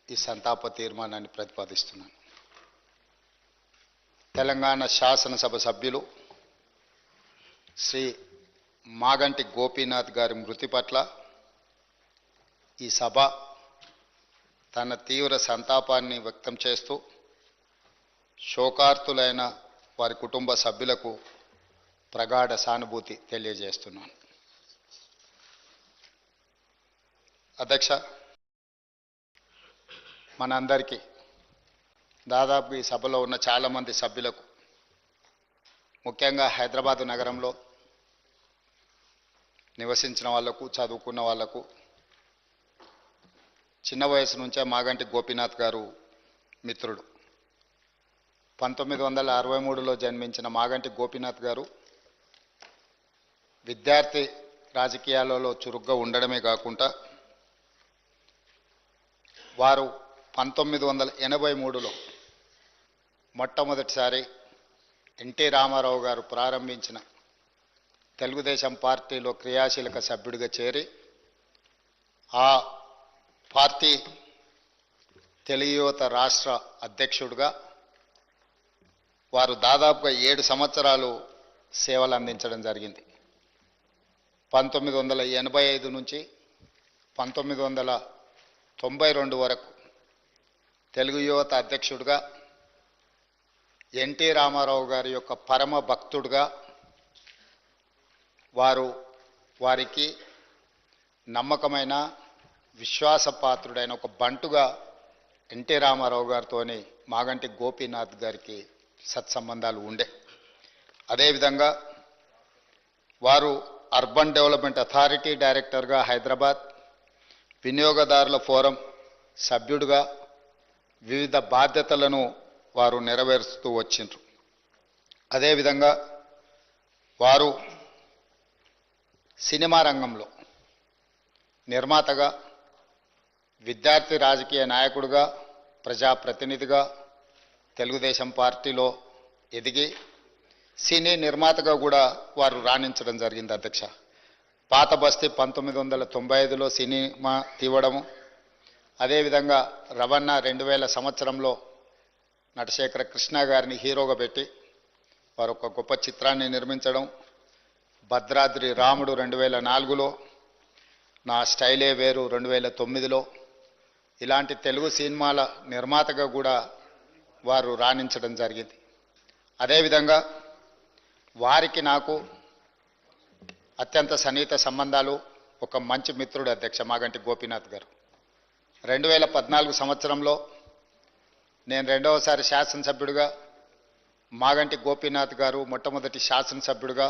ఈ సంతాప తీర్మానాన్ని ప్రతిపాదిస్తున్నాను. తెలంగాణ శాసనసభ సభ్యులు శ్రీ మాగంటి గోపీనాథ్ గారి మృతి పట్ల ఈ సభ తన తీవ్ర సంతాపాన్ని వ్యక్తం చేస్తూ శోకార్తులైన వారి కుటుంబ సభ్యులకు ప్రగాఢ సానుభూతి తెలియజేస్తున్నాను. అధ్యక్ష, మనందరికీ దాదాపు ఈ సభలో ఉన్న చాలామంది సభ్యులకు, ముఖ్యంగా హైదరాబాదు నగరంలో నివసించిన వాళ్లకు, చదువుకున్న వాళ్లకు చిన్న వయసు నుంచే మాగంటి గోపీనాథ్ గారు మిత్రుడు. 1963లో జన్మించిన మాగంటి గోపీనాథ్ గారు విద్యార్థి రాజకీయాలలో చురుగ్గా ఉండడమే కాకుండా వారు 1983లో మొట్టమొదటిసారి ఎన్టీ రామారావు గారు ప్రారంభించిన తెలుగుదేశం పార్టీలో క్రియాశీలక సభ్యుడిగా చేరి ఆ పార్టీ తెలుగు యువత రాష్ట్ర అధ్యక్షుడిగా వారు దాదాపుగా 7 సంవత్సరాలు సేవలు అందించడం జరిగింది. 1985 నుంచి 1992 వరకు తెలుగు యువత అధ్యక్షుడిగా, ఎన్టీ రామారావు గారి యొక్క పరమ భక్తుడిగా, వారికి నమ్మకమైన విశ్వాసపాత్రుడైన ఒక బంటుగా ఎన్టీ రామారావు గారితోని మాగంటి గోపీనాథ్ గారికి సత్సంబంధాలు ఉండే. అదేవిధంగా వారు అర్బన్ డెవలప్మెంట్ అథారిటీ డైరెక్టర్గా హైదరాబాద్, వినియోగదారుల ఫోరం సభ్యుడిగా వివిధ బాధ్యతలను వారు నెరవేరుస్తూ వచ్చిండ్రు. అదేవిధంగా వారు సినిమా రంగంలో నిర్మాతగా, విద్యార్థి రాజకీయ నాయకుడిగా, ప్రజాప్రతినిధిగా తెలుగుదేశం పార్టీలో ఎదిగి సినీ నిర్మాతగా కూడా వారు రాణించడం జరిగింది. అధ్యక్ష, పాత బస్తీ 1995లో సినిమా తీవడము, అదేవిధంగా రవణ 2000 సంవత్సరంలో నటశేఖర కృష్ణ గారిని హీరోగా పెట్టి వారు ఒక గొప్ప చిత్రాన్ని నిర్మించడం, భద్రాద్రి రాముడు 2004లో, నా స్టైలే వేరు 2009లో ఇలాంటి తెలుగు సినిమాల నిర్మాతగా కూడా వారు రాణించడం జరిగింది. అదేవిధంగా వారికి నాకు అత్యంత సన్నిహిత సంబంధాలు, ఒక మంచి మిత్రుడు అధ్యక్ష మాగంటి గోపీనాథ్ గారు. 2014 సంవత్సరంలో నేను రెండవసారి శాసనసభ్యుడిగా, మాగంటి గోపీనాథ్ గారు మొట్టమొదటి శాసనసభ్యుడిగా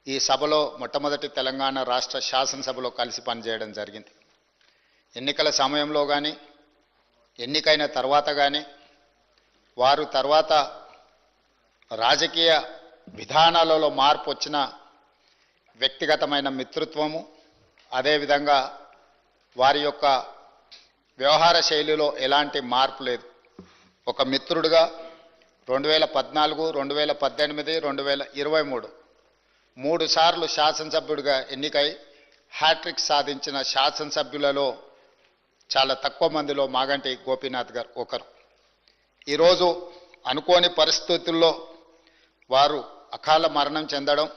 ఈ సభలో మొట్టమొదటి తెలంగాణ రాష్ట్ర శాసనసభలో కలిసి పనిచేయడం జరిగింది. ఎన్నికల సమయంలో కానీ, ఎన్నికైన తర్వాత కానీ, వారు తర్వాత రాజకీయ విధానాలలో మార్పు వచ్చిన వ్యక్తిగతమైన మిత్రత్వము, అదేవిధంగా వారి యొక్క వ్యవహార శైలిలో ఎలాంటి మార్పు లేదు. ఒక మిత్రుడిగా 2014, 2018, 2023 3 సార్లు శాసనసభ్యుడిగా ఎన్నికై హ్యాట్రిక్ సాధించిన శాసనసభ్యులలో చాలా తక్కువ మందిలో మాగంటి గోపీనాథ్ గారు ఒకరు. ఈరోజు అనుకోని పరిస్థితుల్లో వారు అకాల మరణం చెందడం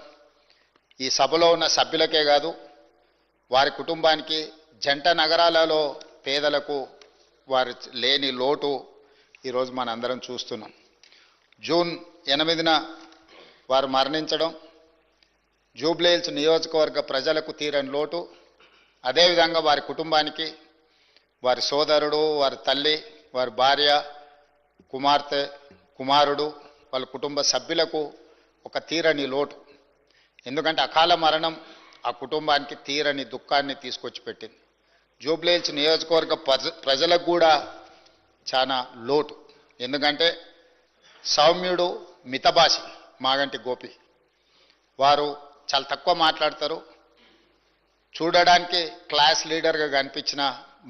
ఈ సభలో ఉన్న సభ్యులకే కాదు, వారి కుటుంబానికి, జంట నగరాలలో పేదలకు వారి లేని లోటు ఈరోజు మనందరం చూస్తున్నాం. జూన్ 8న వారు మరణించడం జూబ్లీహిల్స్ నియోజకవర్గ ప్రజలకు తీరని లోటు. అదేవిధంగా వారి కుటుంబానికి, వారి సోదరుడు, వారి తల్లి, వారి భార్య, కుమార్తె, కుమారుడు, వాళ్ళ కుటుంబ సభ్యులకు ఒక తీరని లోటు. ఎందుకంటే అకాల మరణం ఆ కుటుంబానికి తీరని దుఃఖాన్ని తీసుకొచ్చి పెట్టింది. జూబ్లీహిల్స్ నియోజకవర్గ ప్రజలకు కూడా చాలా లోటు. ఎందుకంటే సౌమ్యుడు, మితభాషి మాగంటి గోపి. వారు చాలా తక్కువ మాట్లాడతారు. చూడడానికి క్లాస్ లీడర్గా కనిపించిన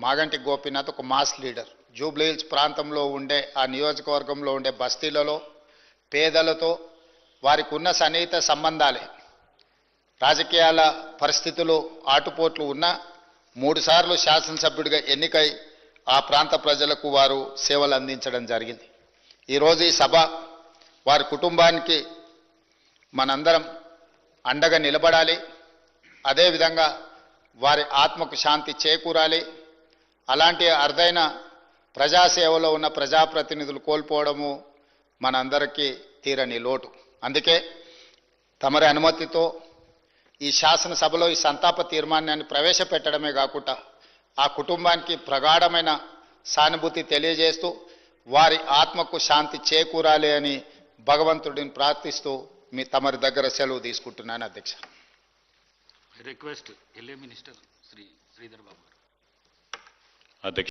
మాగంటి గోపీనాథ్ ఒక మాస్ లీడర్. జూబ్లీహిల్స్ ప్రాంతంలో ఉండే, ఆ నియోజకవర్గంలో ఉండే బస్తీలలో పేదలతో వారికి ఉన్న సన్నిహిత సంబంధాలే, రాజకీయాల పరిస్థితులు ఆటుపోట్లు ఉన్న 3 సార్లు శాసనసభ్యుడిగా ఎన్నికై ఆ ప్రాంత ప్రజలకు వారు సేవలు అందించడం జరిగింది. ఈరోజు ఈ సభ వారి కుటుంబానికి మనందరం అండగా నిలబడాలి. అదేవిధంగా వారి ఆత్మకు శాంతి చేకూరాలి. అలాంటి అరుదైన ప్రజాసేవలో ఉన్న ప్రజాప్రతినిధులు కోల్పోవడము మనందరికీ తీరని లోటు. అందుకే తమరి అనుమతితో ఈ శాసనసభలో ఈ సంతాప తీర్మానాన్ని ప్రవేశపెట్టడమే కాకుండా ఆ కుటుంబానికి ప్రగాఢమైన సానుభూతి తెలియజేస్తూ వారి ఆత్మకు శాంతి చేకూరాలి అని భగవంతుడిని ప్రార్థిస్తూ తమరి దగ్గర సెలవు తీసుకుంటున్నాను అధ్యక్ష. Request LA minister Shri Sridhar Babu. అధ్యక్ష.